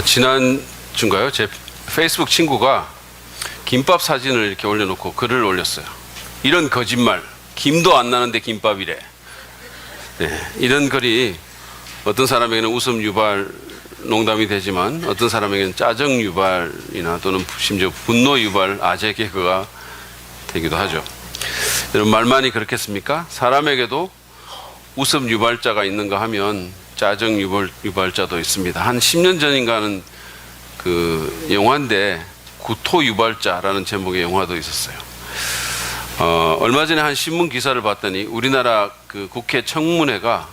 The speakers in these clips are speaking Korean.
지난주인가요? 제 페이스북 친구가 김밥 사진을 이렇게 올려놓고 글을 올렸어요. 이런 거짓말, 김도 안 나는데 김밥이래. 네, 이런 글이 어떤 사람에게는 웃음 유발 농담이 되지만 어떤 사람에게는 짜증 유발이나 또는 심지어 분노 유발 아재 개그가 되기도 하죠. 여러분, 말만이 그렇겠습니까? 사람에게도 웃음 유발자가 있는가 하면 짜증 유발자도 있습니다. 한 10년 전인가는 그 영화인데 구토 유발자라는 제목의 영화도 있었어요. 얼마 전에 한 신문 기사를 봤더니 우리나라 그 국회 청문회가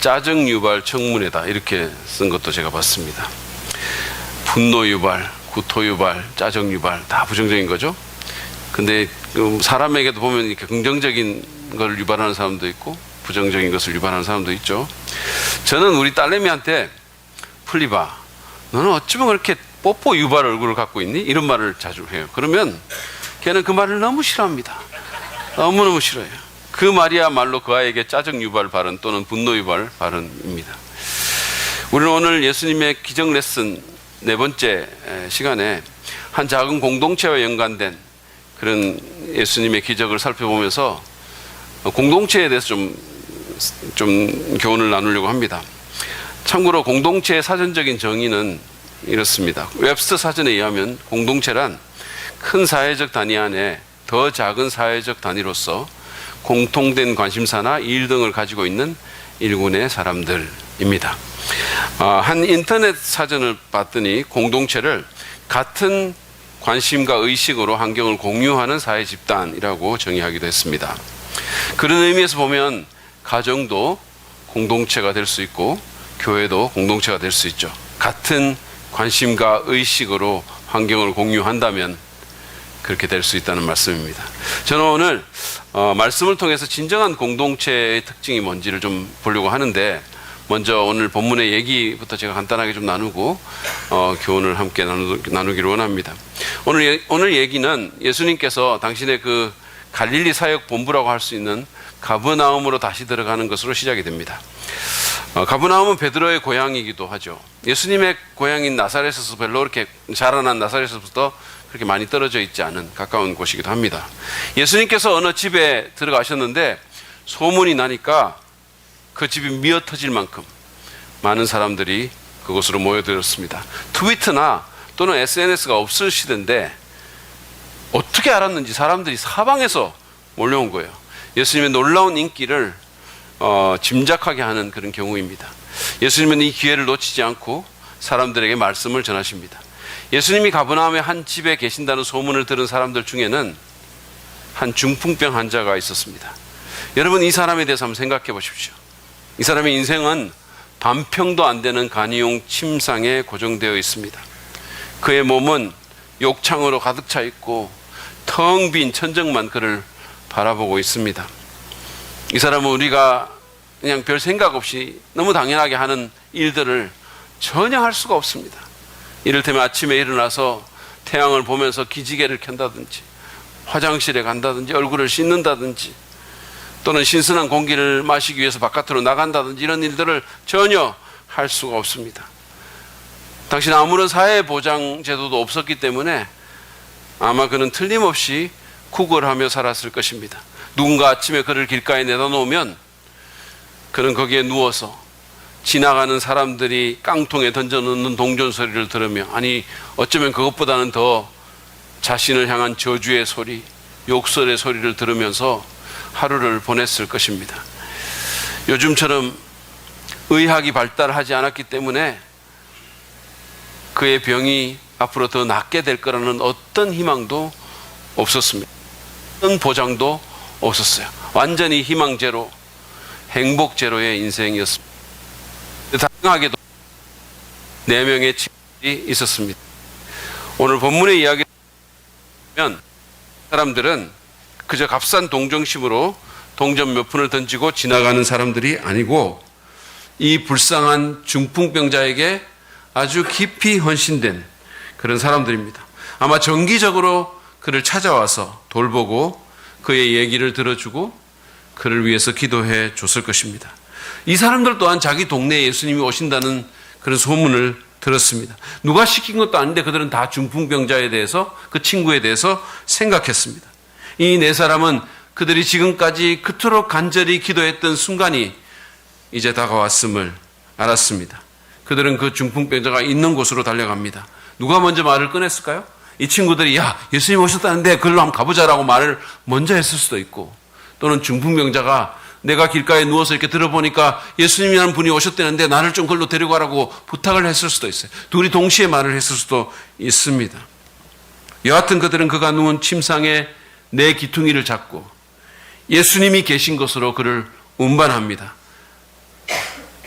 짜증 유발 청문회다 이렇게 쓴 것도 제가 봤습니다. 분노 유발, 구토 유발, 짜증 유발 다 부정적인 거죠. 근데 사람에게도 보면 이렇게 긍정적인 걸 유발하는 사람도 있고 부정적인 것을 유발하는 사람도 있죠. 저는 우리 딸내미한테 풀리바, 너는 어쩌면 그렇게 뽀뽀 유발 얼굴을 갖고 있니? 이런 말을 자주 해요. 그러면 걔는 그 말을 너무 싫어합니다. 너무너무 싫어해요. 그 말이야말로 그 아이에게 짜증 유발 발언 또는 분노 유발 발언입니다. 우리는 오늘 예수님의 기적 레슨 네 번째 시간에 한 작은 공동체와 연관된 그런 예수님의 기적을 살펴보면서 공동체에 대해서 좀 교훈을 나누려고 합니다. 참고로 공동체의 사전적인 정의는 이렇습니다. 웹스터 사전에 의하면 공동체란 큰 사회적 단위 안에 더 작은 사회적 단위로서 공통된 관심사나 일 등을 가지고 있는 일군의 사람들입니다. 한 인터넷 사전을 봤더니 공동체를 같은 관심과 의식으로 환경을 공유하는 사회 집단이라고 정의하기도 했습니다. 그런 의미에서 보면 가정도 공동체가 될 수 있고 교회도 공동체가 될 수 있죠. 같은 관심과 의식으로 환경을 공유한다면 그렇게 될 수 있다는 말씀입니다. 저는 오늘 말씀을 통해서 진정한 공동체의 특징이 뭔지를 좀 보려고 하는데, 먼저 오늘 본문의 얘기부터 제가 간단하게 좀 나누고 교훈을 함께 나누기를 원합니다. 오늘 얘기는 예수님께서 당신의 그 갈릴리 사역 본부라고 할 수 있는 가버나움으로 다시 들어가는 것으로 시작이 됩니다. 가버나움은 베드로의 고향이기도 하죠. 예수님의 고향인 나사렛에서 별로 그렇게 자라난 나사렛에서부터 그렇게 많이 떨어져 있지 않은 가까운 곳이기도 합니다. 예수님께서 어느 집에 들어가셨는데 소문이 나니까 그 집이 미어 터질 만큼 많은 사람들이 그곳으로 모여들었습니다. 트위터나 또는 SNS가 없을 시대인데 어떻게 알았는지 사람들이 사방에서 몰려온 거예요. 예수님의 놀라운 인기를 짐작하게 하는 그런 경우입니다. 예수님은 이 기회를 놓치지 않고 사람들에게 말씀을 전하십니다. 예수님이 가버나움의 한 집에 계신다는 소문을 들은 사람들 중에는 한 중풍병 환자가 있었습니다. 여러분, 이 사람에 대해서 한번 생각해 보십시오. 이 사람의 인생은 반평도 안 되는 간이용 침상에 고정되어 있습니다. 그의 몸은 욕창으로 가득 차 있고 텅 빈 천정만 그를 바라보고 있습니다. 이 사람은 우리가 그냥 별 생각 없이 너무 당연하게 하는 일들을 전혀 할 수가 없습니다. 이를테면 아침에 일어나서 태양을 보면서 기지개를 켠다든지 화장실에 간다든지 얼굴을 씻는다든지 또는 신선한 공기를 마시기 위해서 바깥으로 나간다든지 이런 일들을 전혀 할 수가 없습니다. 당신은 아무런 사회보장 제도도 없었기 때문에 아마 그는 틀림없이 구걸하며 살았을 것입니다. 누군가 아침에 그를 길가에 내다 놓으면 그는 거기에 누워서 지나가는 사람들이 깡통에 던져놓는 동전 소리를 들으며, 아니 어쩌면 그것보다는 더 자신을 향한 저주의 소리, 욕설의 소리를 들으면서 하루를 보냈을 것입니다. 요즘처럼 의학이 발달하지 않았기 때문에 그의 병이 앞으로 더 낫게 될 거라는 어떤 희망도 없었습니다. 어떤 보장도 없었어요. 완전히 희망 제로, 행복 제로의 인생이었습니다. 다행하게도 4명의 친구들이 있었습니다. 오늘 본문의 이야기를 보면 사람들은 그저 값싼 동정심으로 동전 몇 푼을 던지고 지나가는 사람들이 아니고 이 불쌍한 중풍병자에게 아주 깊이 헌신된 그런 사람들입니다. 아마 정기적으로 그를 찾아와서 돌보고 그의 얘기를 들어주고 그를 위해서 기도해 줬을 것입니다. 이 사람들 또한 자기 동네에 예수님이 오신다는 그런 소문을 들었습니다. 누가 시킨 것도 아닌데 그들은 다 중풍병자에 대해서, 그 친구에 대해서 생각했습니다. 이 네 사람은 그들이 지금까지 그토록 간절히 기도했던 순간이 이제 다가왔음을 알았습니다. 그들은 그 중풍병자가 있는 곳으로 달려갑니다. 누가 먼저 말을 꺼냈을까요? 이 친구들이 야, 예수님 오셨다는데 그걸로 한번 가보자라고 말을 먼저 했을 수도 있고, 또는 중풍병자가 내가 길가에 누워서 이렇게 들어보니까 예수님이라는 분이 오셨다는데 나를 좀 그걸로 데려가라고 부탁을 했을 수도 있어요. 둘이 동시에 말을 했을 수도 있습니다. 여하튼 그들은 그가 누운 침상에 내 기퉁이를 잡고 예수님이 계신 것으로 그를 운반합니다.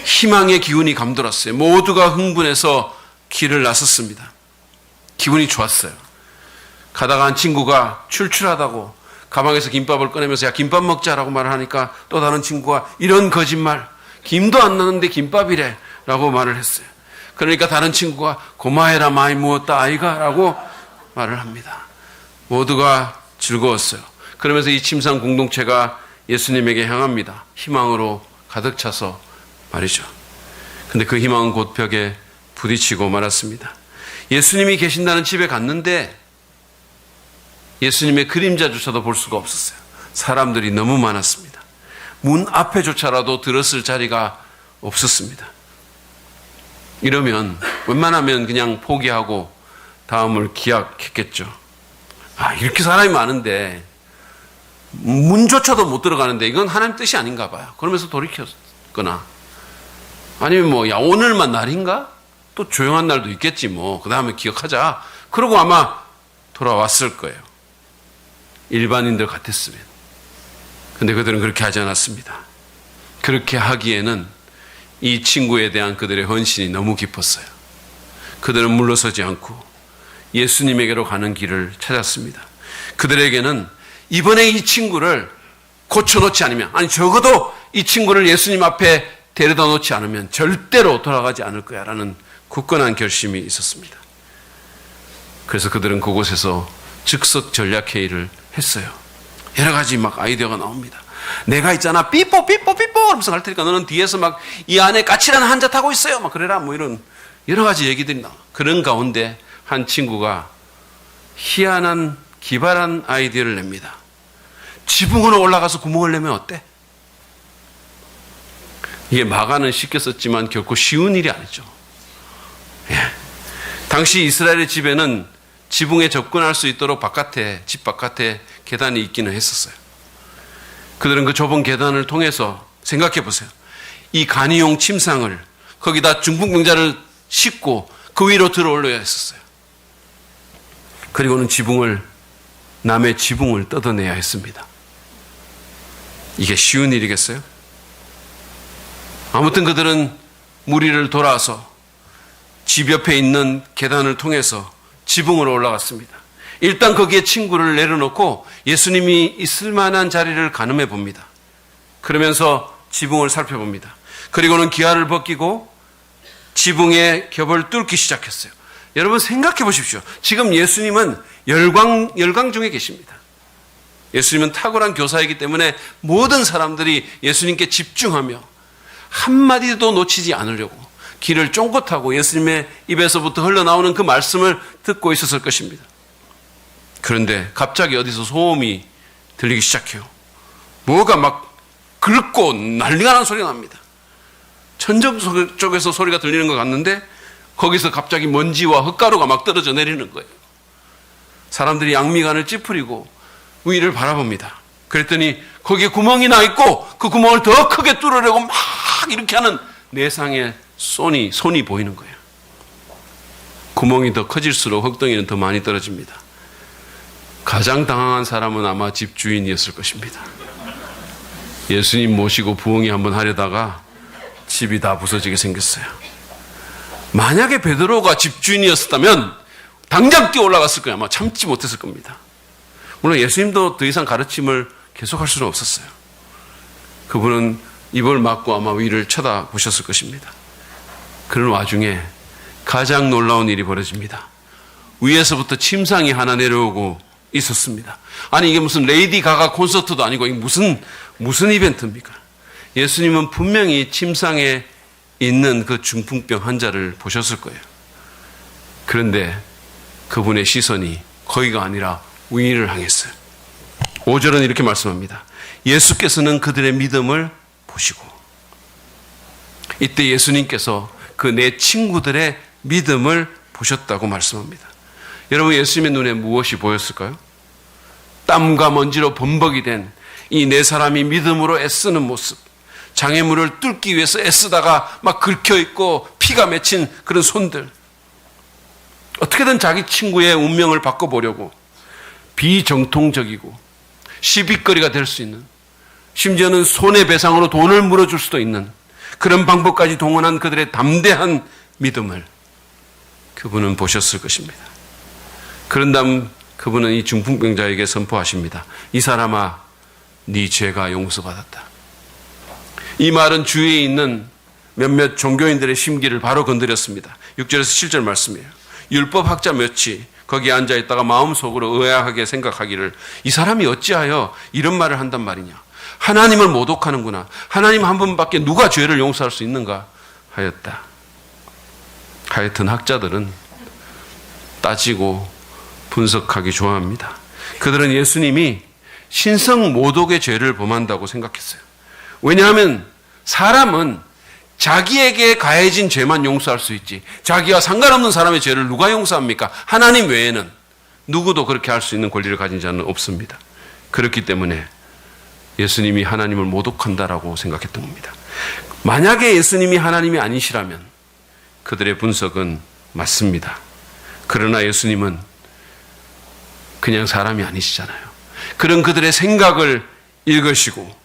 희망의 기운이 감돌았어요. 모두가 흥분해서 길을 나섰습니다. 기분이 좋았어요. 가다가 한 친구가 출출하다고 가방에서 김밥을 꺼내면서 야, 김밥 먹자라고 말을 하니까 또 다른 친구가 이런 거짓말, 김도 안 나는데 김밥이래 라고 말을 했어요. 그러니까 다른 친구가 고마해라 많이 먹었다 아이가 라고 말을 합니다. 모두가 즐거웠어요. 그러면서 이 침상 공동체가 예수님에게 향합니다. 희망으로 가득 차서 말이죠. 근데 그 희망은 곧 벽에 부딪히고 말았습니다. 예수님이 계신다는 집에 갔는데 예수님의 그림자조차도 볼 수가 없었어요. 사람들이 너무 많았습니다. 문 앞에조차라도 들었을 자리가 없었습니다. 이러면 웬만하면 그냥 포기하고 다음을 기약했겠죠. 아, 이렇게 사람이 많은데 문조차도 못 들어가는데 이건 하나님 뜻이 아닌가 봐요. 그러면서 돌이켰거나 아니면 뭐 야, 오늘만 날인가? 또 조용한 날도 있겠지 뭐. 그 다음에 기억하자. 그러고 아마 돌아왔을 거예요. 일반인들 같았으면. 근데 그들은 그렇게 하지 않았습니다. 그렇게 하기에는 이 친구에 대한 그들의 헌신이 너무 깊었어요. 그들은 물러서지 않고 예수님에게로 가는 길을 찾았습니다. 그들에게는 이번에 이 친구를 고쳐놓지 않으면, 아니 적어도 이 친구를 예수님 앞에 데려다 놓지 않으면 절대로 돌아가지 않을 거야 라는 굳건한 결심이 있었습니다. 그래서 그들은 그곳에서 즉석 전략회의를 했어요. 여러 가지 막 아이디어가 나옵니다. 내가 있잖아 삐뽀 하면서 갈 테니까 너는 뒤에서 막 이 안에 까칠한 한자 타고 있어요 막 그래라 뭐 이런 여러 가지 얘기들이 나와. 그런 가운데 한 친구가 희한한 기발한 아이디어를 냅니다. 지붕으로 올라가서 구멍을 내면 어때? 이게 마가는 쉽게 썼지만 결코 쉬운 일이 아니죠. 예. 당시 이스라엘의 집에는 지붕에 접근할 수 있도록 집 바깥에 계단이 있기는 했었어요. 그들은 그 좁은 계단을 통해서 생각해 보세요. 이 간이용 침상을 거기다 중풍병자를 싣고 그 위로 들어 올려야 했었어요. 그리고는 남의 지붕을 뜯어내야 했습니다. 이게 쉬운 일이겠어요? 아무튼 그들은 무리를 돌아서 집 옆에 있는 계단을 통해서 지붕으로 올라갔습니다. 일단 거기에 친구를 내려놓고 예수님이 있을 만한 자리를 가늠해 봅니다. 그러면서 지붕을 살펴봅니다. 그리고는 기아를 벗기고 지붕의 겹을 뚫기 시작했어요. 여러분 생각해 보십시오. 지금 예수님은 열광 중에 계십니다. 예수님은 탁월한 교사이기 때문에 모든 사람들이 예수님께 집중하며 한마디도 놓치지 않으려고 길을 쫑긋하고 예수님의 입에서부터 흘러나오는 그 말씀을 듣고 있었을 것입니다. 그런데 갑자기 어디서 소음이 들리기 시작해요. 뭐가 막 긁고 난리가 나는 소리가 납니다. 천정 쪽에서 소리가 들리는 것 같는데 거기서 갑자기 먼지와 흙가루가 막 떨어져 내리는 거예요. 사람들이 양미간을 찌푸리고 위를 바라봅니다. 그랬더니 거기에 구멍이 나 있고 그 구멍을 더 크게 뚫으려고 막 이렇게 하는 내상의 손이 보이는 거예요. 구멍이 더 커질수록 흙덩이는 더 많이 떨어집니다. 가장 당황한 사람은 아마 집주인이었을 것입니다. 예수님 모시고 부흥회 한번 하려다가 집이 다 부서지게 생겼어요. 만약에 베드로가 집주인이었다면 당장 뛰어 올라갔을 거예요. 아마 참지 못했을 겁니다. 물론 예수님도 더 이상 가르침을 계속할 수는 없었어요. 그분은 입을 막고 아마 위를 쳐다보셨을 것입니다. 그런 와중에 가장 놀라운 일이 벌어집니다. 위에서부터 침상이 하나 내려오고 있었습니다. 아니 이게 무슨 레이디 가가 콘서트도 아니고 이게 무슨 이벤트입니까? 예수님은 분명히 침상에 있는 그 중풍병 환자를 보셨을 거예요. 그런데 그분의 시선이 거기가 아니라 위를 향했어요. 5절은 이렇게 말씀합니다. 예수께서는 그들의 믿음을 보시고, 이때 예수님께서 그 내 친구들의 믿음을 보셨다고 말씀합니다. 여러분, 예수님의 눈에 무엇이 보였을까요? 땀과 먼지로 범벅이 된 이 네 사람이 믿음으로 애쓰는 모습, 장애물을 뚫기 위해서 애쓰다가 막 긁혀있고 피가 맺힌 그런 손들, 어떻게든 자기 친구의 운명을 바꿔보려고 비정통적이고 시비거리가 될 수 있는, 심지어는 손해배상으로 돈을 물어줄 수도 있는 그런 방법까지 동원한 그들의 담대한 믿음을 그분은 보셨을 것입니다. 그런 다음 그분은 이 중풍병자에게 선포하십니다. 이 사람아, 네 죄가 용서받았다. 이 말은 주위에 있는 몇몇 종교인들의 심기를 바로 건드렸습니다. 6절에서 7절 말씀이에요. 율법학자 몇이 거기에 앉아있다가 마음속으로 의아하게 생각하기를, 이 사람이 어찌하여 이런 말을 한단 말이냐. 하나님을 모독하는구나. 하나님 한 분밖에 누가 죄를 용서할 수 있는가 하였다. 하여튼 학자들은 따지고 분석하기 좋아합니다. 그들은 예수님이 신성 모독의 죄를 범한다고 생각했어요. 왜냐하면 사람은 자기에게 가해진 죄만 용서할 수 있지, 자기와 상관없는 사람의 죄를 누가 용서합니까? 하나님 외에는 누구도 그렇게 할 수 있는 권리를 가진 자는 없습니다. 그렇기 때문에 예수님이 하나님을 모독한다라고 생각했던 겁니다. 만약에 예수님이 하나님이 아니시라면 그들의 분석은 맞습니다. 그러나 예수님은 그냥 사람이 아니시잖아요. 그런 그들의 생각을 읽으시고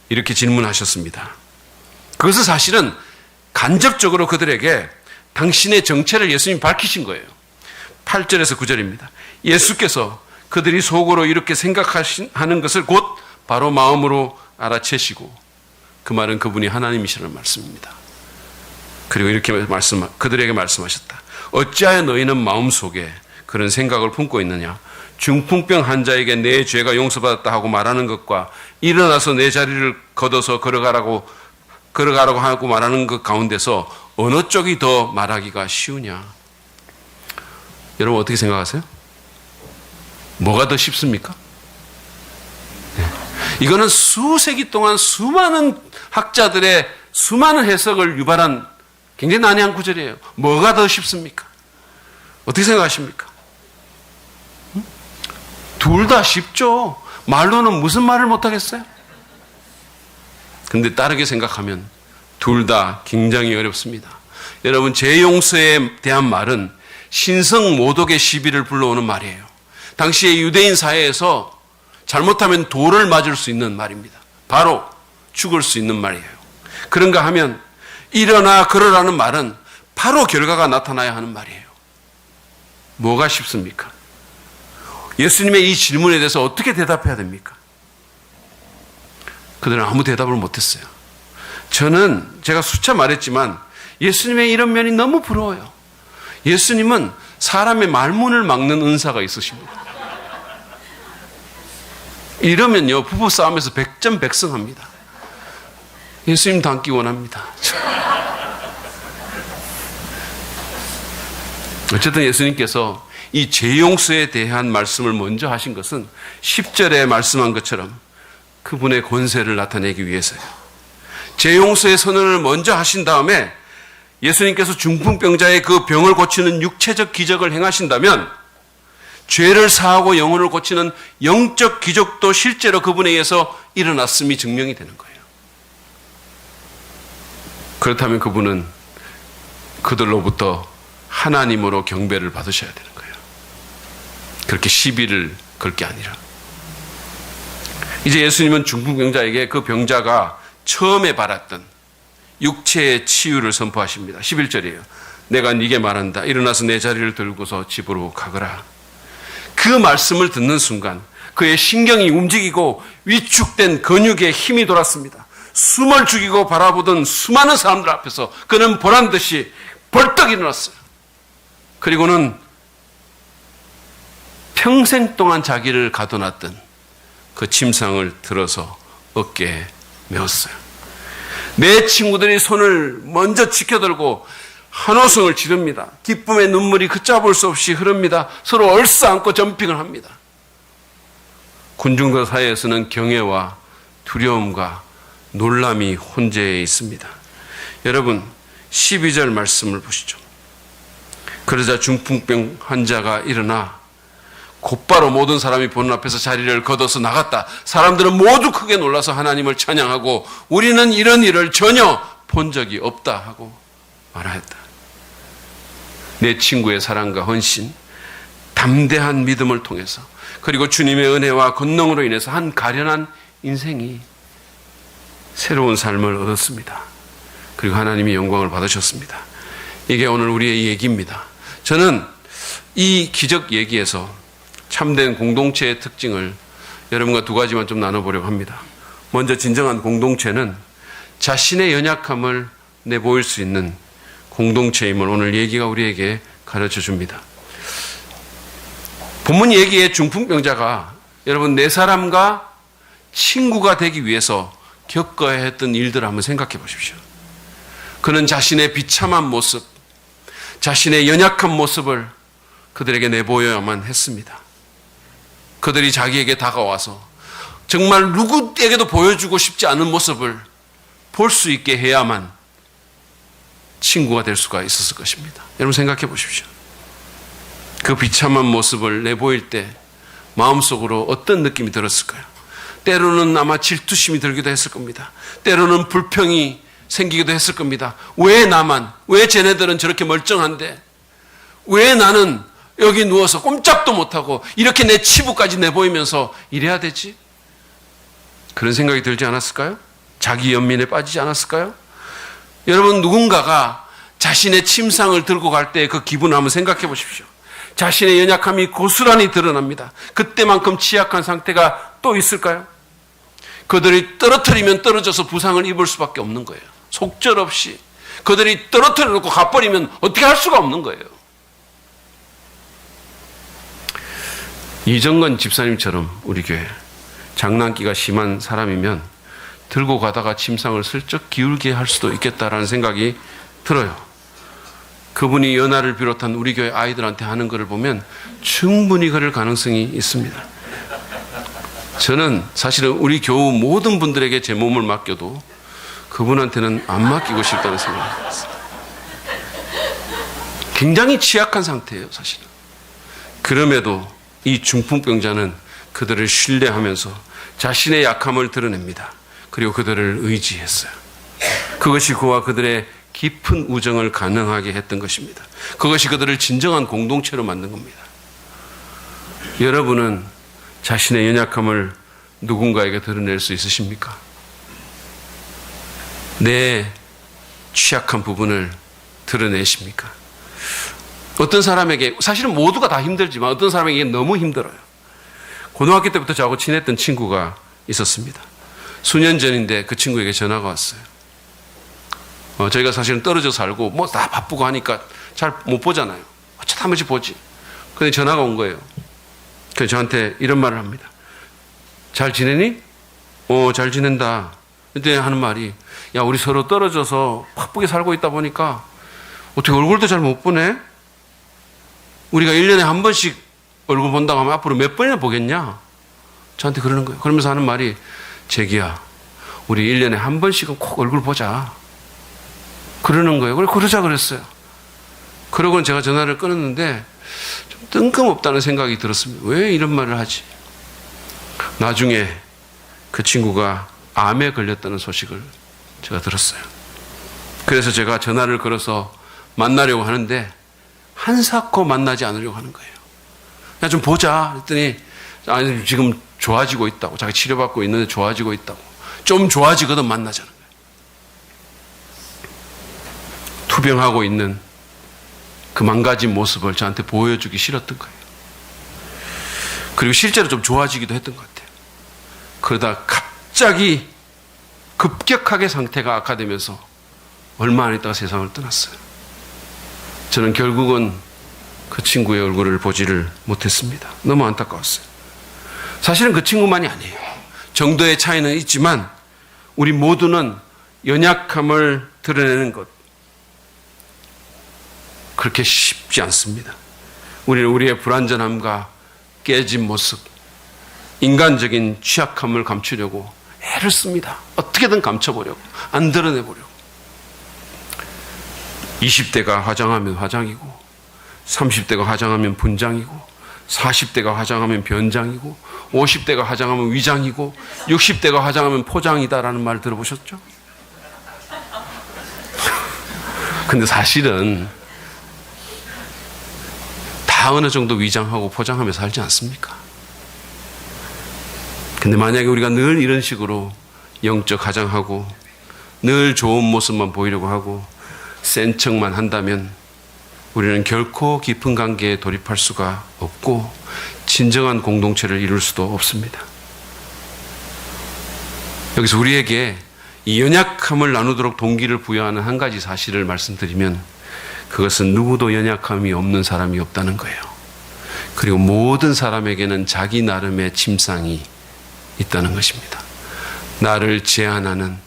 이렇게 질문하셨습니다. 그것은 사실은 간접적으로 그들에게 당신의 정체를 예수님이 밝히신 거예요. 8절에서 9절입니다. 예수께서 그들이 속으로 이렇게 생각하는 것을 곧 바로 마음으로 알아채시고, 그 말은 그분이 하나님이시라는 말씀입니다. 그리고 이렇게 그들에게 말씀하셨다. 어찌하여 너희는 마음속에 그런 생각을 품고 있느냐. 중풍병 환자에게 내 죄가 용서받았다 하고 말하는 것과 일어나서 내 자리를 걷어서 걸어가라고 하고 말하는 것 가운데서 어느 쪽이 더 말하기가 쉬우냐. 여러분 어떻게 생각하세요? 뭐가 더 쉽습니까? 네. 이거는 수세기 동안 수많은 학자들의 수많은 해석을 유발한 굉장히 난해한 구절이에요. 뭐가 더 쉽습니까? 어떻게 생각하십니까? 둘 다 쉽죠. 말로는 무슨 말을 못하겠어요? 근데 다르게 생각하면 둘 다 굉장히 어렵습니다. 여러분, 죄 용서에 대한 말은 신성 모독의 시비를 불러오는 말이에요. 당시의 유대인 사회에서 잘못하면 돌을 맞을 수 있는 말입니다. 바로 죽을 수 있는 말이에요. 그런가 하면 일어나 걸으라는 말은 바로 결과가 나타나야 하는 말이에요. 뭐가 쉽습니까? 예수님의 이 질문에 대해서 어떻게 대답해야 됩니까? 그들은 아무 대답을 못했어요. 저는 제가 수차 말했지만 예수님의 이런 면이 너무 부러워요. 예수님은 사람의 말문을 막는 은사가 있으십니다. 이러면요, 부부싸움에서 백전백승합니다. 예수님 닮기 원합니다. 어쨌든 예수님께서 이 죄용서에 대한 말씀을 먼저 하신 것은 10절에 말씀한 것처럼 그분의 권세를 나타내기 위해서요. 죄용서의 선언을 먼저 하신 다음에 예수님께서 중풍병자의 그 병을 고치는 육체적 기적을 행하신다면 죄를 사하고 영혼을 고치는 영적 기적도 실제로 그분에 의해서 일어났음이 증명이 되는 거예요. 그렇다면 그분은 그들로부터 하나님으로 경배를 받으셔야 되는 거예요. 그렇게 시비를 걸 게 아니라. 이제 예수님은 중풍병자에게 그 병자가 처음에 바랐던 육체의 치유를 선포하십니다. 11절이에요. 내가 네게 말한다. 일어나서 내 자리를 들고서 집으로 가거라. 그 말씀을 듣는 순간 그의 신경이 움직이고 위축된 근육에 힘이 돌았습니다. 숨을 죽이고 바라보던 수많은 사람들 앞에서 그는 보란듯이 벌떡 일어났어요. 그리고는 평생 동안 자기를 가둬놨던 그 침상을 들어서 어깨에 메었어요. 내 친구들이 손을 먼저 지켜들고 한호성을 지릅니다. 기쁨의 눈물이 걷잡을 수 없이 흐릅니다. 서로 얼싸안고 점핑을 합니다. 군중들 사이에서는 경외와 두려움과 놀람이 혼재해 있습니다. 여러분, 12절 말씀을 보시죠. 그러자 중풍병 환자가 일어나 곧바로 모든 사람이 보는 앞에서 자리를 걷어서 나갔다. 사람들은 모두 크게 놀라서 하나님을 찬양하고 우리는 이런 일을 전혀 본 적이 없다 하고 말하였다. 내 친구의 사랑과 헌신, 담대한 믿음을 통해서 그리고 주님의 은혜와 권능으로 인해서 한 가련한 인생이 새로운 삶을 얻었습니다. 그리고 하나님이 영광을 받으셨습니다. 이게 오늘 우리의 얘기입니다. 저는 이 기적 얘기에서 참된 공동체의 특징을 여러분과 두 가지만 좀 나눠보려고 합니다. 먼저 진정한 공동체는 자신의 연약함을 내보일 수 있는 공동체임을 오늘 얘기가 우리에게 가르쳐 줍니다. 본문 얘기의 중풍병자가 여러분 네 사람과 친구가 되기 위해서 겪어야 했던 일들을 한번 생각해 보십시오. 그는 자신의 비참한 모습, 자신의 연약한 모습을 그들에게 내보여야만 했습니다. 그들이 자기에게 다가와서 정말 누구에게도 보여주고 싶지 않은 모습을 볼 수 있게 해야만 친구가 될 수가 있었을 것입니다. 여러분 생각해 보십시오. 그 비참한 모습을 내보일 때 마음속으로 어떤 느낌이 들었을까요? 때로는 아마 질투심이 들기도 했을 겁니다. 때로는 불평이 생기기도 했을 겁니다. 왜 나만, 왜 쟤네들은 저렇게 멀쩡한데 왜 나는 여기 누워서 꼼짝도 못하고 이렇게 내 치부까지 내보이면서 이래야 되지? 그런 생각이 들지 않았을까요? 자기 연민에 빠지지 않았을까요? 여러분 누군가가 자신의 침상을 들고 갈 때 그 기분을 한번 생각해 보십시오. 자신의 연약함이 고스란히 드러납니다. 그때만큼 취약한 상태가 또 있을까요? 그들이 떨어뜨리면 떨어져서 부상을 입을 수밖에 없는 거예요. 속절없이 그들이 떨어뜨려 놓고 가버리면 어떻게 할 수가 없는 거예요. 이정건 집사님처럼 우리 교회 장난기가 심한 사람이면 들고 가다가 침상을 슬쩍 기울게 할 수도 있겠다라는 생각이 들어요. 그분이 연하를 비롯한 우리 교회 아이들한테 하는 것을 보면 충분히 그럴 가능성이 있습니다. 저는 사실은 우리 교우 모든 분들에게 제 몸을 맡겨도 그분한테는 안 맡기고 싶다는 생각이 들었어요. 굉장히 취약한 상태예요, 사실은. 그럼에도 이 중풍병자는 그들을 신뢰하면서 자신의 약함을 드러냅니다. 그리고 그들을 의지했어요. 그것이 그와 그들의 깊은 우정을 가능하게 했던 것입니다. 그것이 그들을 진정한 공동체로 만든 겁니다. 여러분은 자신의 연약함을 누군가에게 드러낼 수 있으십니까? 내 취약한 부분을 드러내십니까? 어떤 사람에게, 사실은 모두가 다 힘들지만 어떤 사람에게 너무 힘들어요. 고등학교 때부터 저하고 친했던 친구가 있었습니다. 수년 전인데 그 친구에게 전화가 왔어요. 저희가 사실은 떨어져 살고 뭐 다 바쁘고 하니까 잘 못 보잖아요. 어쩌다 한 번씩 보지. 근데 전화가 온 거예요. 그래서 저한테 이런 말을 합니다. 잘 지내니? 잘 지낸다. 그때 하는 말이, 야, 우리 서로 떨어져서 바쁘게 살고 있다 보니까 어떻게 얼굴도 잘 못 보네? 우리가 1년에 한 번씩 얼굴 본다고 하면 앞으로 몇 번이나 보겠냐? 저한테 그러는 거예요. 그러면서 하는 말이, 재기야, 우리 1년에 한 번씩은 꼭 얼굴 보자. 그러는 거예요. 그래, 그러자 그랬어요. 그러고는 제가 전화를 끊었는데 좀 뜬금없다는 생각이 들었습니다. 왜 이런 말을 하지? 나중에 그 친구가 암에 걸렸다는 소식을 제가 들었어요. 그래서 제가 전화를 걸어서 만나려고 하는데 한사코 만나지 않으려고 하는 거예요. 야, 좀 보자. 그랬더니 아니, 지금 좋아지고 있다고. 자기 치료받고 있는데 좋아지고 있다고. 좀 좋아지거든 만나자는 거예요. 투병하고 있는 그 망가진 모습을 저한테 보여주기 싫었던 거예요. 그리고 실제로 좀 좋아지기도 했던 것 같아요. 그러다 갑자기 급격하게 상태가 악화되면서 얼마 안 있다가 세상을 떠났어요. 저는 결국은 그 친구의 얼굴을 보지를 못했습니다. 너무 안타까웠어요. 사실은 그 친구만이 아니에요. 정도의 차이는 있지만 우리 모두는 연약함을 드러내는 것, 그렇게 쉽지 않습니다. 우리는 우리의 불완전함과 깨진 모습, 인간적인 취약함을 감추려고 애를 씁니다. 어떻게든 감춰보려고, 안 드러내보려고. 20대가 화장하면 화장이고, 30대가 화장하면 분장이고, 40대가 화장하면 변장이고, 50대가 화장하면 위장이고, 60대가 화장하면 포장이다라는 말 들어보셨죠? 근데 사실은 다 어느 정도 위장하고 포장하며 살지 않습니까? 근데 만약에 우리가 늘 이런 식으로 영적 화장하고 늘 좋은 모습만 보이려고 하고 센 척만 한다면 우리는 결코 깊은 관계에 돌입할 수가 없고 진정한 공동체를 이룰 수도 없습니다. 여기서 우리에게 이 연약함을 나누도록 동기를 부여하는 한 가지 사실을 말씀드리면 그것은 누구도 연약함이 없는 사람이 없다는 거예요. 그리고 모든 사람에게는 자기 나름의 침상이 있다는 것입니다. 나를 제한하는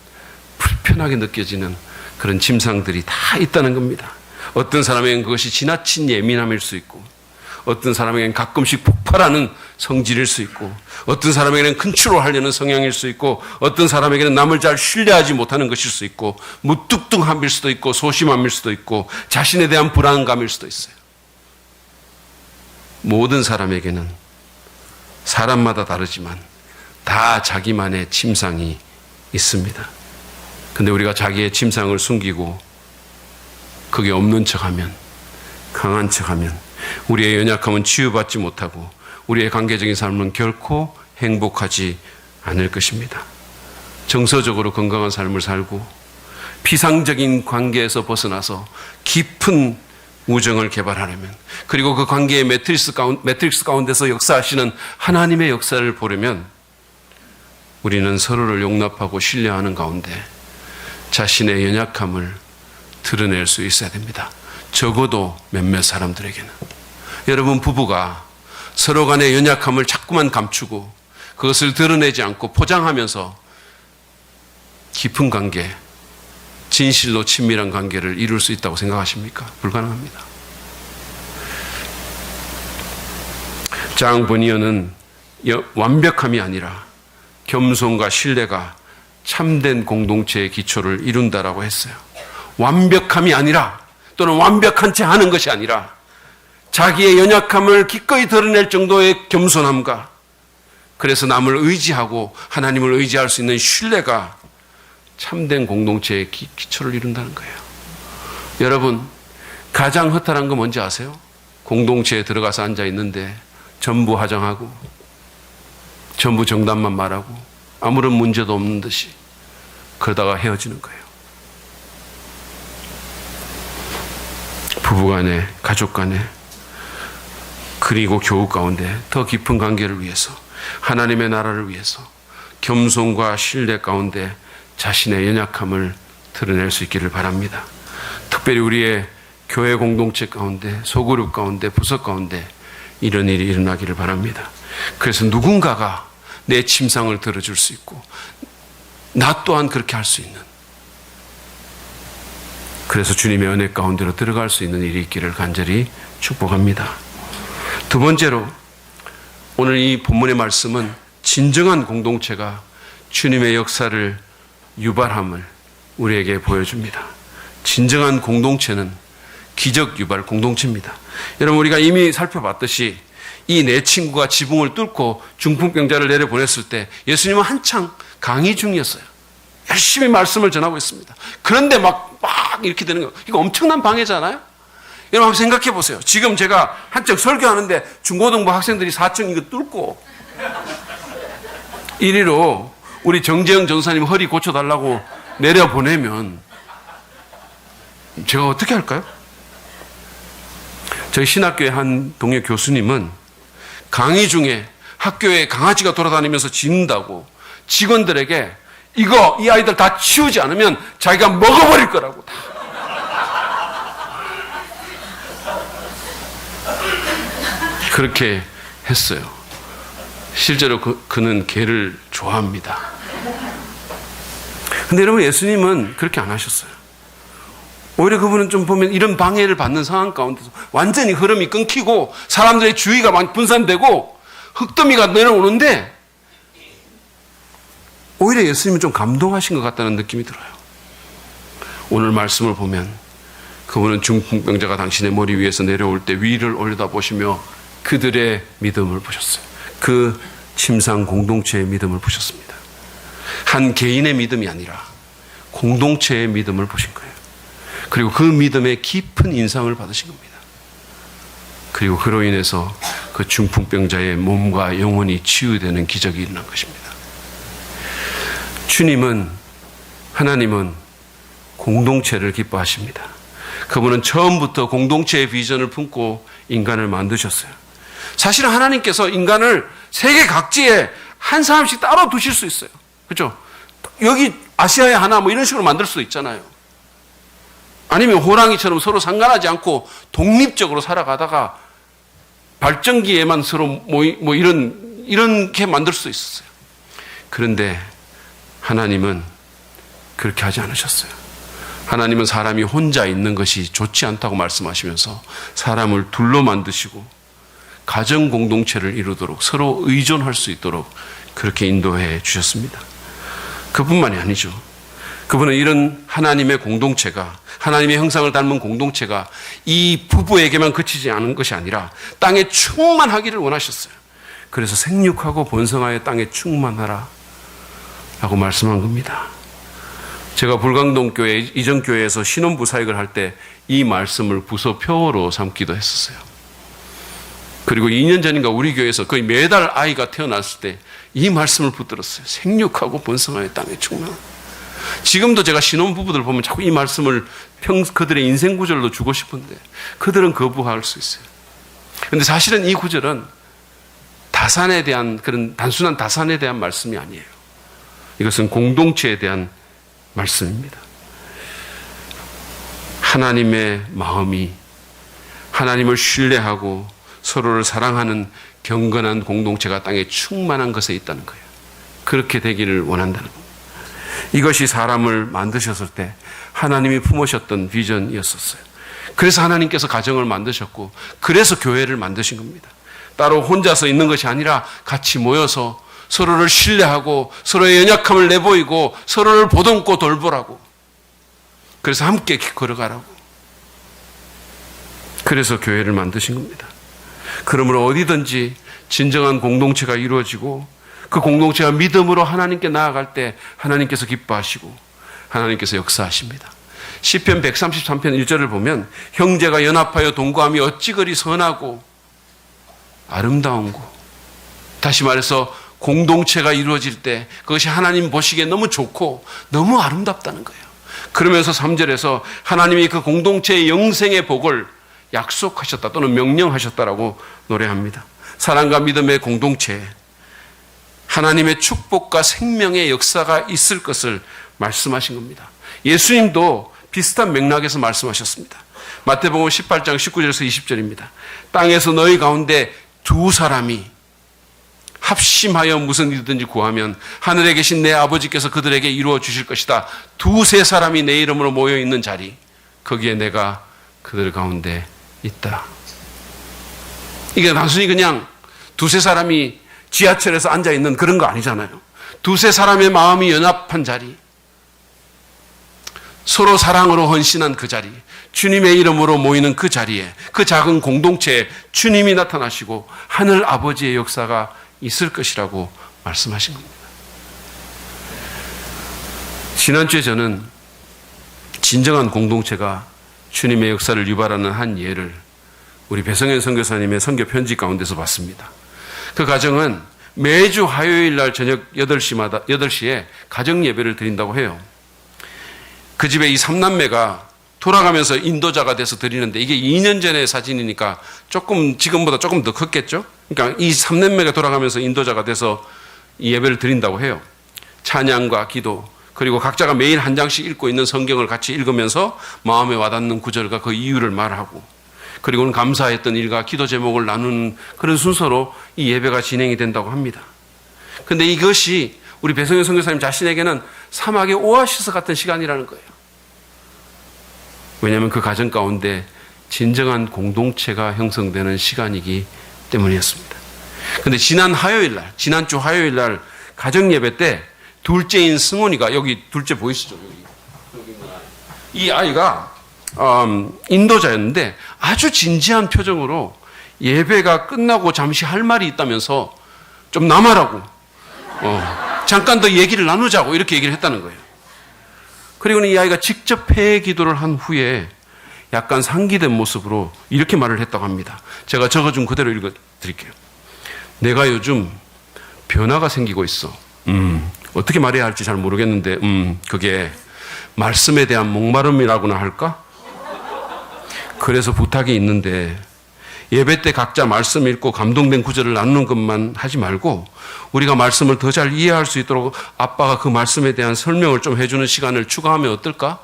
불편하게 느껴지는 그런 침상들이 다 있다는 겁니다. 어떤 사람에게는 그것이 지나친 예민함일 수 있고, 어떤 사람에게는 가끔씩 폭발하는 성질일 수 있고, 어떤 사람에게는 컨트롤하려는 성향일 수 있고, 어떤 사람에게는 남을 잘 신뢰하지 못하는 것일 수 있고, 무뚝뚝함일 수도 있고, 소심함일 수도 있고, 자신에 대한 불안감일 수도 있어요. 모든 사람에게는 사람마다 다르지만 다 자기만의 침상이 있습니다. 근데 우리가 자기의 침상을 숨기고 그게 없는 척하면, 강한 척하면 우리의 연약함은 치유받지 못하고 우리의 관계적인 삶은 결코 행복하지 않을 것입니다. 정서적으로 건강한 삶을 살고 피상적인 관계에서 벗어나서 깊은 우정을 개발하려면, 그리고 그 관계의 매트릭스 가운데서 역사하시는 하나님의 역사를 보려면 우리는 서로를 용납하고 신뢰하는 가운데 자신의 연약함을 드러낼 수 있어야 됩니다. 적어도 몇몇 사람들에게는. 여러분, 부부가 서로 간의 연약함을 자꾸만 감추고 그것을 드러내지 않고 포장하면서 깊은 관계, 진실로 친밀한 관계를 이룰 수 있다고 생각하십니까? 불가능합니다. 장 버니어는 완벽함이 아니라 겸손과 신뢰가 참된 공동체의 기초를 이룬다라고 했어요. 완벽함이 아니라, 또는 완벽한 채 하는 것이 아니라 자기의 연약함을 기꺼이 드러낼 정도의 겸손함과, 그래서 남을 의지하고 하나님을 의지할 수 있는 신뢰가 참된 공동체의 기초를 이룬다는 거예요. 여러분, 가장 허탈한 거 뭔지 아세요? 공동체에 들어가서 앉아 있는데 전부 화장하고 전부 정답만 말하고 아무런 문제도 없는 듯이 그러다가 헤어지는 거예요. 부부간에, 가족간에, 그리고 교우 가운데 더 깊은 관계를 위해서, 하나님의 나라를 위해서 겸손과 신뢰 가운데 자신의 연약함을 드러낼 수 있기를 바랍니다. 특별히 우리의 교회 공동체 가운데, 소그룹 가운데, 부서 가운데 이런 일이 일어나기를 바랍니다. 그래서 누군가가 내 침상을 들어줄 수 있고 나 또한 그렇게 할 수 있는, 그래서 주님의 은혜 가운데로 들어갈 수 있는 일이 있기를 간절히 축복합니다. 두 번째로, 오늘 이 본문의 말씀은 진정한 공동체가 주님의 역사를 유발함을 우리에게 보여줍니다. 진정한 공동체는 기적 유발 공동체입니다. 여러분, 우리가 이미 살펴봤듯이 이 내 친구가 지붕을 뚫고 중풍병자를 내려보냈을 때 예수님은 한창 강의 중이었어요. 열심히 말씀을 전하고 있습니다. 그런데 막 이렇게 되는 거, 이거 엄청난 방해잖아요. 여러분 한번 생각해 보세요. 지금 제가 한쪽 설교하는데 중고등부 학생들이 4층 이거 뚫고 이리로 우리 정재영 전사님 허리 고쳐달라고 내려보내면 제가 어떻게 할까요? 저희 신학교의 한 동료 교수님은 강의 중에 학교에 강아지가 돌아다니면서 짖는다고 직원들에게 이 아이들 다 치우지 않으면 자기가 먹어버릴 거라고 다. 그렇게 했어요. 실제로 그는 개를 좋아합니다. 근데 여러분, 예수님은 그렇게 안 하셨어요. 오히려 그분은 좀 보면 이런 방해를 받는 상황 가운데서 완전히 흐름이 끊기고 사람들의 주의가 많이 분산되고 흙더미가 내려오는데 오히려 예수님은 좀 감동하신 것 같다는 느낌이 들어요. 오늘 말씀을 보면 그분은 중풍병자가 당신의 머리 위에서 내려올 때 위를 올려다보시며 그들의 믿음을 보셨어요. 그 침상 공동체의 믿음을 보셨습니다. 한 개인의 믿음이 아니라 공동체의 믿음을 보신 거예요. 그리고 그 믿음에 깊은 인상을 받으신 겁니다. 그리고 그로 인해서 그 중풍병자의 몸과 영혼이 치유되는 기적이 일어난 것입니다. 하나님은 공동체를 기뻐하십니다. 그분은 처음부터 공동체의 비전을 품고 인간을 만드셨어요. 사실은 하나님께서 인간을 세계 각지에 한 사람씩 따로 두실 수 있어요. 그렇죠? 여기 아시아에 하나 뭐 이런 식으로 만들 수도 있잖아요. 아니면 호랑이처럼 서로 상관하지 않고 독립적으로 살아가다가 발전기에만 서로 이렇게 만들 수 있었어요. 그런데 하나님은 그렇게 하지 않으셨어요. 하나님은 사람이 혼자 있는 것이 좋지 않다고 말씀하시면서 사람을 둘로 만드시고 가정 공동체를 이루도록 서로 의존할 수 있도록 그렇게 인도해 주셨습니다. 그뿐만이 아니죠. 그분은 이런 하나님의 공동체가, 하나님의 형상을 닮은 공동체가 이 부부에게만 그치지 않은 것이 아니라 땅에 충만하기를 원하셨어요. 그래서 생육하고 번성하여 땅에 충만하라 라고 말씀한 겁니다. 제가 불광동 교회, 이전 교회에서 신혼부 사역을 할 때 이 말씀을 부서 표어로 삼기도 했었어요. 그리고 2년 전인가 우리 교회에서 거의 매달 아이가 태어났을 때 이 말씀을 붙들었어요. 생육하고 번성하여 땅에 충만하라. 지금도 제가 신혼부부들 보면 자꾸 이 말씀을 그들의 인생 구절로 주고 싶은데 그들은 거부할 수 있어요. 그런데 사실은 이 구절은 다산에 대한 그런 단순한 다산에 대한 말씀이 아니에요. 이것은 공동체에 대한 말씀입니다. 하나님의 마음이 하나님을 신뢰하고 서로를 사랑하는 경건한 공동체가 땅에 충만한 것에 있다는 거예요. 그렇게 되기를 원한다는 겁니다. 이것이 사람을 만드셨을 때 하나님이 품으셨던 비전이었었어요. 그래서 하나님께서 가정을 만드셨고 그래서 교회를 만드신 겁니다. 따로 혼자서 있는 것이 아니라 같이 모여서 서로를 신뢰하고 서로의 연약함을 내보이고 서로를 보듬고 돌보라고. 그래서 함께 걸어가라고. 그래서 교회를 만드신 겁니다. 그러므로 어디든지 진정한 공동체가 이루어지고 그 공동체가 믿음으로 하나님께 나아갈 때 하나님께서 기뻐하시고 하나님께서 역사하십니다. 시편 133편 1절을 보면 형제가 연합하여 동거함이 어찌 그리 선하고 아름다운고. 다시 말해서 공동체가 이루어질 때 그것이 하나님 보시기에 너무 좋고 너무 아름답다는 거예요. 그러면서 3절에서 하나님이 그 공동체의 영생의 복을 약속하셨다 또는 명령하셨다라고 노래합니다. 사랑과 믿음의 공동체에 하나님의 축복과 생명의 역사가 있을 것을 말씀하신 겁니다. 예수님도 비슷한 맥락에서 말씀하셨습니다. 마태복음 18장 19절에서 20절입니다. 땅에서 너희 가운데 두 사람이 합심하여 무슨 일이든지 구하면 하늘에 계신 내 아버지께서 그들에게 이루어 주실 것이다. 두세 사람이 내 이름으로 모여 있는 자리, 거기에 내가 그들 가운데 있다. 이게 단순히 그냥 두세 사람이 지하철에서 앉아 있는 그런 거 아니잖아요. 두세 사람의 마음이 연합한 자리, 서로 사랑으로 헌신한 그 자리, 주님의 이름으로 모이는 그 자리에, 그 작은 공동체에 주님이 나타나시고 하늘 아버지의 역사가 있을 것이라고 말씀하신 겁니다. 지난주에 저는 진정한 공동체가 주님의 역사를 유발하는 한 예를 우리 배성현 선교사님의 선교 편지 가운데서 봤습니다. 그 가정은 매주 화요일 날 저녁 8시에 가정 예배를 드린다고 해요. 그 집에 이 3남매가 돌아가면서 인도자가 돼서 드리는데 이게 2년 전의 사진이니까 지금보다 조금 더 컸겠죠? 그러니까 이 3남매가 돌아가면서 인도자가 돼서 이 예배를 드린다고 해요. 찬양과 기도, 그리고 각자가 매일 한 장씩 읽고 있는 성경을 같이 읽으면서 마음에 와닿는 구절과 그 이유를 말하고, 그리고는 감사했던 일과 기도 제목을 나누는 그런 순서로 이 예배가 진행이 된다고 합니다. 그런데 이것이 우리 배성현 선교사님 자신에게는 사막의 오아시스 같은 시간이라는 거예요. 왜냐하면 그 가정 가운데 진정한 공동체가 형성되는 시간이기 때문이었습니다. 근데 지난주 화요일 날 가정 예배 때 둘째인 승원이가, 여기 둘째 보이시죠? 여기 이 아이가 인도자였는데 아주 진지한 표정으로 예배가 끝나고 잠시 할 말이 있다면서 좀 남아라고, 잠깐 더 얘기를 나누자고 이렇게 얘기를 했다는 거예요. 그리고는 이 아이가 직접 폐회 기도를 한 후에 약간 상기된 모습으로 이렇게 말을 했다고 합니다. 제가 적어준 그대로 읽어드릴게요. 내가 요즘 변화가 생기고 있어. 어떻게 말해야 할지 잘 모르겠는데, 그게 말씀에 대한 목마름이라고나 할까? 그래서 부탁이 있는데, 예배 때 각자 말씀 읽고 감동된 구절을 나누는 것만 하지 말고 우리가 말씀을 더 잘 이해할 수 있도록 아빠가 그 말씀에 대한 설명을 좀 해주는 시간을 추가하면 어떨까?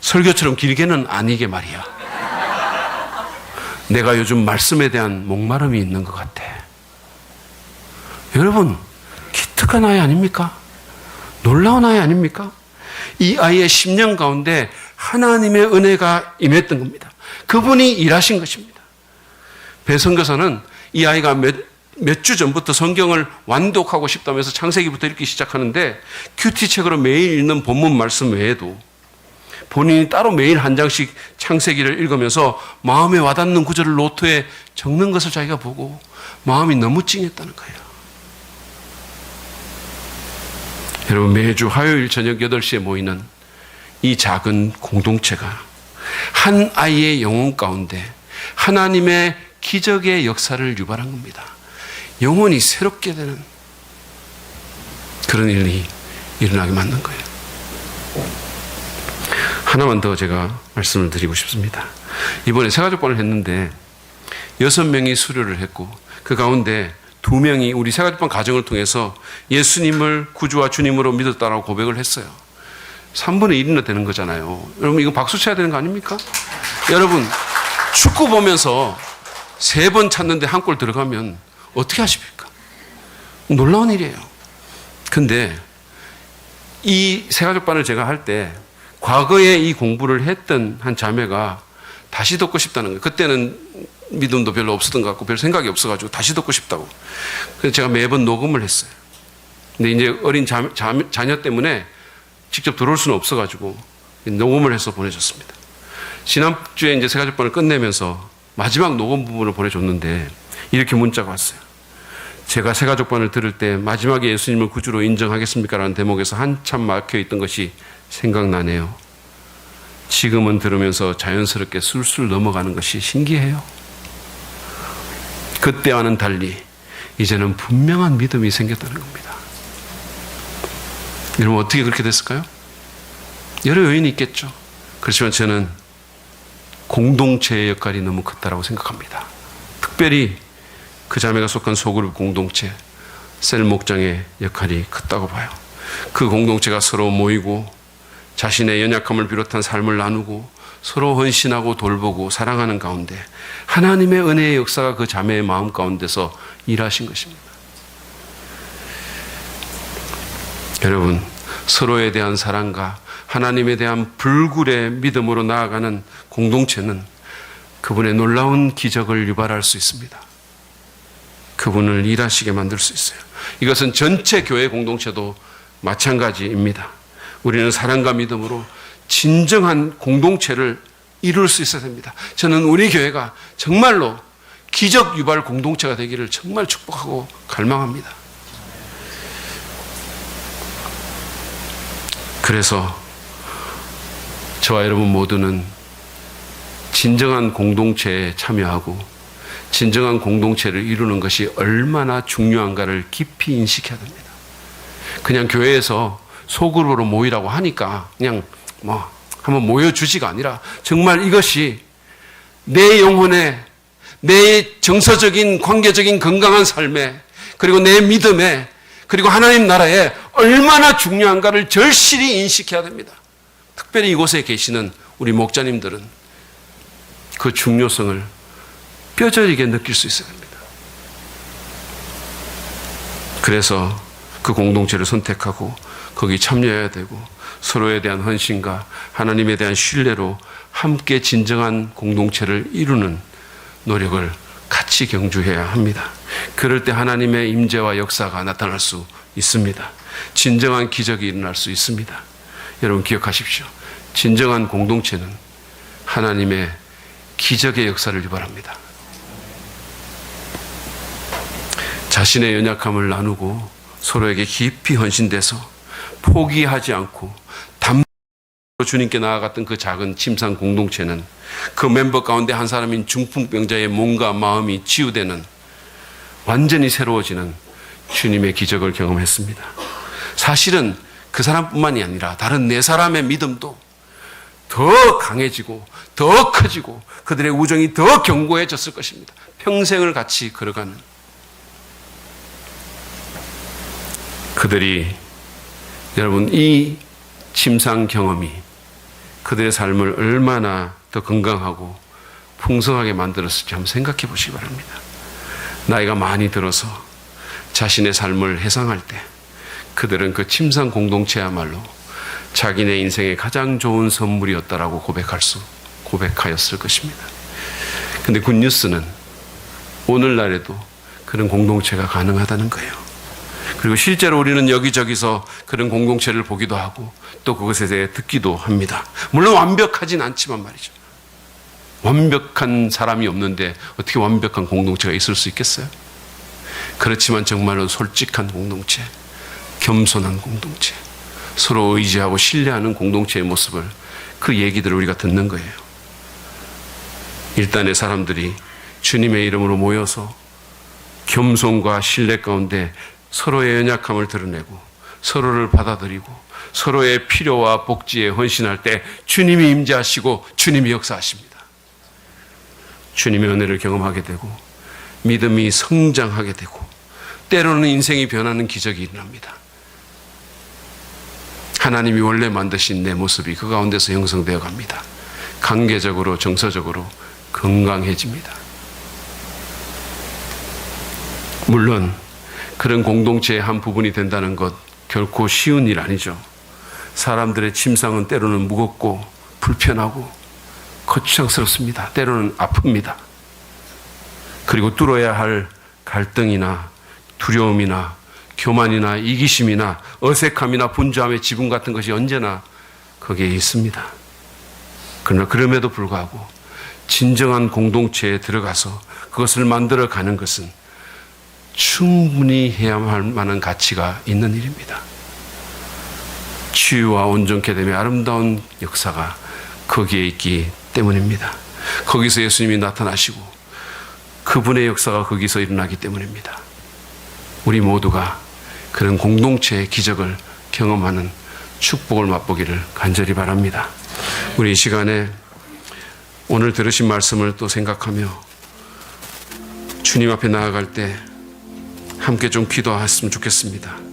설교처럼 길게는 아니게 말이야. 내가 요즘 말씀에 대한 목마름이 있는 것 같아. 여러분, 기특한 아이 아닙니까? 놀라운 아이 아닙니까? 이 아이의 10년 가운데 하나님의 은혜가 임했던 겁니다. 그분이 일하신 것입니다. 배 선교사는 이 아이가 몇 주 전부터 성경을 완독하고 싶다면서 창세기부터 읽기 시작하는데 큐티책으로 매일 읽는 본문 말씀 외에도 본인이 따로 매일 한 장씩 창세기를 읽으면서 마음에 와닿는 구절을 노트에 적는 것을 자기가 보고 마음이 너무 찡했다는 거예요. 여러분, 매주 화요일 저녁 8시에 모이는 이 작은 공동체가 한 아이의 영혼 가운데 하나님의 기적의 역사를 유발한 겁니다. 영혼이 새롭게 되는 그런 일이 일어나게 만든 거예요. 하나만 더 제가 말씀을 드리고 싶습니다. 이번에 새가족반을 했는데 6명이 수료를 했고 그 가운데 2명이 우리 새가족반 가정을 통해서 예수님을 구주와 주님으로 믿었다라고 고백을 했어요. 3분의 1이나 되는 거잖아요. 여러분, 이거 박수 쳐야 되는 거 아닙니까? 여러분, 축구 보면서 3번 찼는데 한 골 들어가면 어떻게 하십니까? 놀라운 일이에요. 근데 이 새가족반을 제가 할 때 과거에 이 공부를 했던 한 자매가 다시 듣고 싶다는 거예요. 그때는 믿음도 별로 없었던 것 같고 별 생각이 없어가지고 다시 듣고 싶다고. 그래서 제가 매번 녹음을 했어요. 근데 이제 어린 자녀 때문에 직접 들어올 수는 없어가지고 녹음을 해서 보내줬습니다. 지난주에 이제 새가족반을 끝내면서 마지막 녹음 부분을 보내줬는데 이렇게 문자가 왔어요. 제가 새가족반을 들을 때 마지막에 예수님을 구주로 인정하겠습니까? 라는 대목에서 한참 막혀있던 것이 생각나네요. 지금은 들으면서 자연스럽게 술술 넘어가는 것이 신기해요. 그때와는 달리 이제는 분명한 믿음이 생겼다는 겁니다. 여러분, 어떻게 그렇게 됐을까요? 여러 요인이 있겠죠. 그렇지만 저는 공동체의 역할이 너무 컸다고 생각합니다. 특별히 그 자매가 속한 소그룹 공동체, 셀 목장의 역할이 컸다고 봐요. 그 공동체가 서로 모이고 자신의 연약함을 비롯한 삶을 나누고 서로 헌신하고 돌보고 사랑하는 가운데 하나님의 은혜의 역사가 그 자매의 마음 가운데서 일하신 것입니다. 여러분, 서로에 대한 사랑과 하나님에 대한 불굴의 믿음으로 나아가는 공동체는 그분의 놀라운 기적을 유발할 수 있습니다. 그분을 일하시게 만들 수 있어요. 이것은 전체 교회 공동체도 마찬가지입니다. 우리는 사랑과 믿음으로 진정한 공동체를 이룰 수 있어야 됩니다. 저는 우리 교회가 정말로 기적 유발 공동체가 되기를 정말 축복하고 갈망합니다. 그래서 저와 여러분 모두는 진정한 공동체에 참여하고 진정한 공동체를 이루는 것이 얼마나 중요한가를 깊이 인식해야 됩니다. 그냥 교회에서 소그룹으로 모이라고 하니까 그냥 한번 모여주지가 아니라 정말 이것이 내 영혼에, 내 정서적인 관계적인 건강한 삶에, 그리고 내 믿음에, 그리고 하나님 나라에 얼마나 중요한가를 절실히 인식해야 됩니다. 특별히 이곳에 계시는 우리 목자님들은 그 중요성을 뼈저리게 느낄 수 있어야 됩니다. 그래서 그 공동체를 선택하고 거기 참여해야 되고 서로에 대한 헌신과 하나님에 대한 신뢰로 함께 진정한 공동체를 이루는 노력을 같이 경주해야 합니다. 그럴 때 하나님의 임재와 역사가 나타날 수 있습니다. 진정한 기적이 일어날 수 있습니다. 여러분 기억하십시오. 진정한 공동체는 하나님의 기적의 역사를 유발합니다. 자신의 연약함을 나누고 서로에게 깊이 헌신돼서 포기하지 않고 담대로 주님께 나아갔던 그 작은 침상 공동체는 그 멤버 가운데 한 사람인 중풍병자의 몸과 마음이 치유되는 완전히 새로워지는 주님의 기적을 경험했습니다. 사실은 그 사람뿐만이 아니라 다른 네 사람의 믿음도 더 강해지고 더 커지고 그들의 우정이 더 견고해졌을 것입니다. 평생을 같이 걸어가는 그들이 여러분 이 침상 경험이 그들의 삶을 얼마나 더 건강하고 풍성하게 만들었을지 한번 생각해 보시기 바랍니다. 나이가 많이 들어서 자신의 삶을 회상할 때 그들은 그 침상 공동체야말로 자기네 인생의 가장 좋은 선물이었다라고 고백하였을 것입니다. 근데 굿뉴스는 오늘날에도 그런 공동체가 가능하다는 거예요. 그리고 실제로 우리는 여기저기서 그런 공동체를 보기도 하고 또 그것에 대해 듣기도 합니다. 물론 완벽하진 않지만 말이죠. 완벽한 사람이 없는데 어떻게 완벽한 공동체가 있을 수 있겠어요? 그렇지만 정말로 솔직한 공동체, 겸손한 공동체, 서로 의지하고 신뢰하는 공동체의 모습을 그 얘기들을 우리가 듣는 거예요. 일단의 사람들이 주님의 이름으로 모여서 겸손과 신뢰 가운데 서로의 연약함을 드러내고 서로를 받아들이고 서로의 필요와 복지에 헌신할 때 주님이 임재하시고 주님이 역사하십니다. 주님의 은혜를 경험하게 되고 믿음이 성장하게 되고 때로는 인생이 변하는 기적이 일어납니다. 하나님이 원래 만드신 내 모습이 그 가운데서 형성되어 갑니다. 관계적으로 정서적으로 건강해집니다. 물론 그런 공동체의 한 부분이 된다는 것 결코 쉬운 일 아니죠. 사람들의 침상은 때로는 무겁고 불편하고 거추장스럽습니다. 때로는 아픕니다. 그리고 뚫어야 할 갈등이나 두려움이나 교만이나 이기심이나 어색함이나 분주함의 지분 같은 것이 언제나 거기에 있습니다. 그러나 그럼에도 불구하고 진정한 공동체에 들어가서 그것을 만들어 가는 것은 충분히 해야만 할 만한 가치가 있는 일입니다. 치유와 온전케 됨의 아름다운 역사가 거기에 있기 때문입니다. 거기서 예수님이 나타나시고 그분의 역사가 거기서 일어나기 때문입니다. 우리 모두가 그런 공동체의 기적을 경험하는 축복을 맛보기를 간절히 바랍니다. 우리 이 시간에 오늘 들으신 말씀을 또 생각하며 주님 앞에 나아갈 때 함께 좀 기도했으면 좋겠습니다.